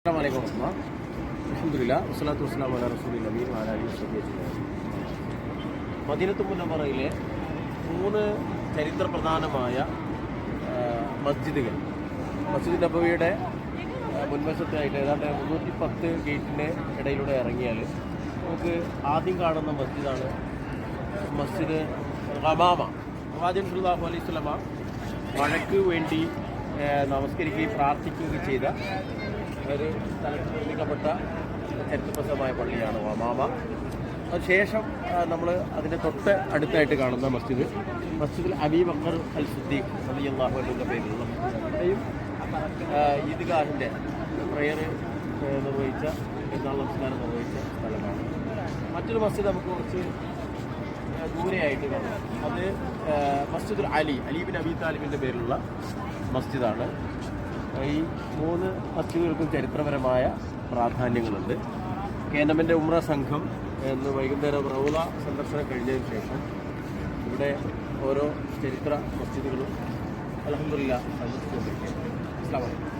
അസ്സലാമു അലൈക്കും അൽഹംദുലില്ലാഹ് വസ്സലാത്തു വസ്സലാമു അലാ റസൂലിൽ നബി വഅലാ ആലിഹി വസഹ്ബിഹി അജ്മഈൻ. മദീനത്തുൽ മുനവ്വറയിലെ 3 ചരിത്ര പ്രധാനമായ മസ്ജിദുകൾ, മസ്ജിദ് നബവിയുടെ മുൻവശത്തായിട്ട് ഏതാണ്ട് 310 ഗേറ്റിൻ്റെ ഇടയിലൂടെ ഇറങ്ങിയാൽ നമുക്ക് ആദ്യം കാണുന്ന മസ്ജിദാണ് മസ്ജിദ് ഖമാമ. പ്രവാചകൻ സല്ലല്ലാഹു അലൈഹി വസല്ലമ മഴയ്ക്ക് വേണ്ടി നമസ്കരിക്കുകയും പ്രാർത്ഥിക്കുകയും ചെയ്ത ഒരു സ്ഥലത്ത് നിർമ്മിക്കപ്പെട്ട ചരിത്രപ്രസിദ്ധമായ പള്ളിയാണ് ഖമാമ. അതിനുശേഷം നമ്മൾ അതിൻ്റെ തൊട്ട് അടുത്തായിട്ട് കാണുന്ന മസ്ജിദുൽ അബീ ബക്കർ അൽ സിദ്ദീഖ് റളിയല്ലാഹു അൻഹുവിൻ്റെ പേരിലുള്ള മസ്ജിദും ഈദ്ഗാഹിൻ്റെ പ്രയർ നിർവഹിച്ച പെരുന്നാൾ നമസ്കാരം നിർവഹിച്ച സ്ഥലമാണ്. മറ്റൊരു മസ്ജിദ് നമുക്ക് കുറച്ച് ദൂരെയായിട്ട് കാണാം. അത് മസ്ജിദുൽ അലി ബിൻ അബീ താലിബിൻ്റെ പേരിലുള്ള മസ്ജിദാണ്. ഈ 3 മസ്ജിദുകൾക്കും ചരിത്രപരമായ പ്രാധാന്യങ്ങളുണ്ട്. കേന്ദ്രത്തിൻ്റെ ഉംറ സംഘം എന്ന് വൈകുന്നേരം റൗള സന്ദർശനം കഴിഞ്ഞതിന് ശേഷം ഇവിടെ ഓരോ ചരിത്ര മസ്ജിദുകളും അൽഹംദുലില്ലാഹ് സന്ദർശിച്ചുകൊണ്ടിരിക്കുകയാണ്. അസ്സലാമു അലൈക്കും.